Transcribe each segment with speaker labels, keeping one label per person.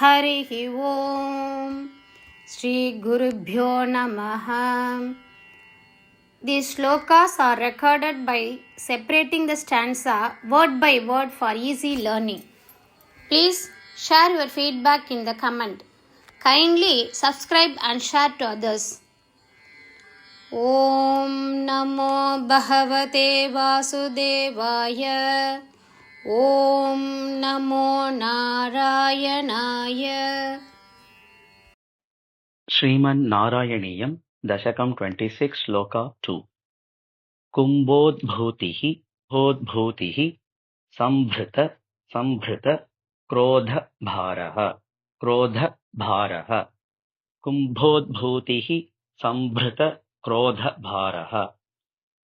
Speaker 1: हरिः ओम श्री गुरुभ्यो नमः. These shlokas are recorded by separating the stanza word by word for easy learning. Please share your feedback in the comment. Kindly subscribe and share to others. Om Namo Bhagavate Vasudevaya. Om Namo Narayanaya.
Speaker 2: Sriman Narayaniyam Dashakam 26 Shloka 2. Kumbodbhutihi Bodbhutihi Sambhrita Krodha Bharaha Kumbhodbhutihi Sambhrita Krodha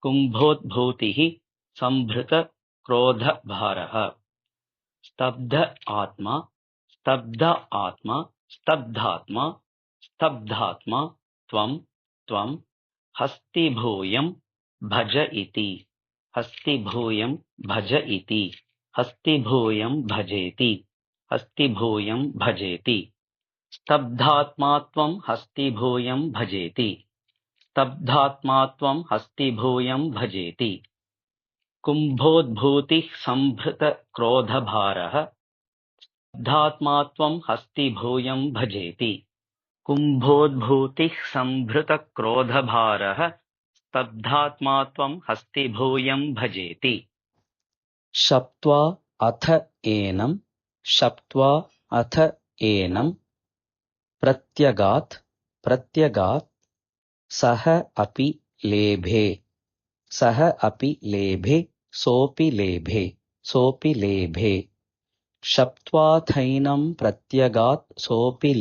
Speaker 2: Kumbhodbhutihi Sambhrita Krodha Bharaha Stabdha Atma Stabdhatma Tvam Hastibhuyam Bhaja iti Hastibhuyam bhajeti Stabdhatmatvam Hastibhuyam bhajeti Kumbhodbhutih Sambhrita Krodha Bharaha Stabdhatmatvam Hastibhuyam bhajeti Kumbhodbhutih Sambhrita Krodha Bharaha Stabdhatmatvam Hastibhuyam bhajeti. Shaptva atha enam Pratyagat Saha api lebhe Sopi lebhe Shaptvathainam Pratyagat Sopi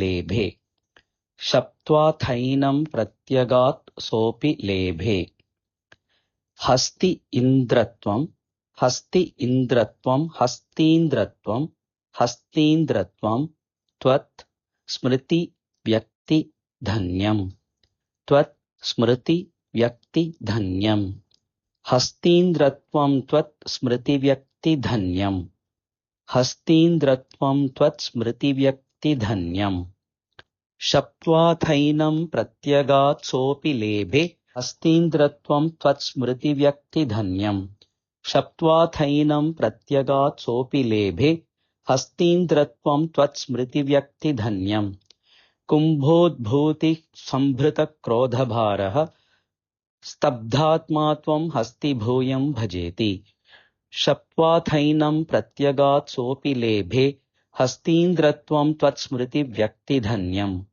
Speaker 2: lebhe Hasti indratvam Tvat smriti vyakti dhanyam Hastindratvam tvat smriti vyakti dhanyam Shaptvathainam pratyagat sopi lebhe Hastindratvam tvat smriti vyakti dhanyam Shaptvathainam pratyagat sopi lebhe Hastindratvam tvat smriti vyakti dhanyam Kumbhodbhutih Sambhrita Krodha Bharaha Stabdhatmatvam Hastibhuyam bhajeti Shaptvathainam pratyagat sopi lebhe Hastindratvam tvat smriti vyakti dhanyam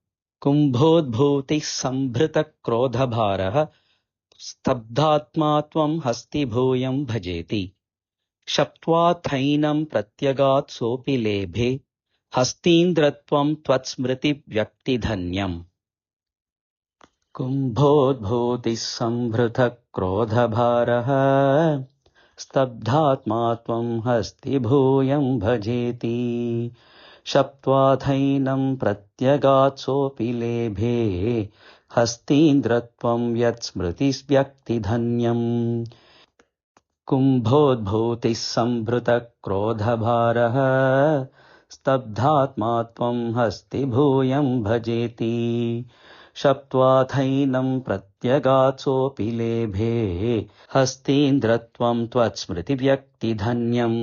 Speaker 2: Kumbhodbhutih Sambhrita Krodha Bharaha Stabdhatmatvam Hastibhuyam bhajeti Shaptvathainam pratyagat sopi lebhe Hastindratvam tvat smriti vyakti dhanyam Kumbhodbhutih Sambhrita Krodha Bharaha Stabdhatmatvam Hastibhuyam bhajeti Shaptvathainam pratyagat sopi lebhe Hastindratvam yat smritis vyakti dhanyam Kumbhodbhutih Sambhrita Krodha Bharaha Stabdhatmatvam Hastibhuyam bhajeti Shaptvathainam pratyagat sopi lebhe Hastindratvam tvat smriti vyakti dhanyam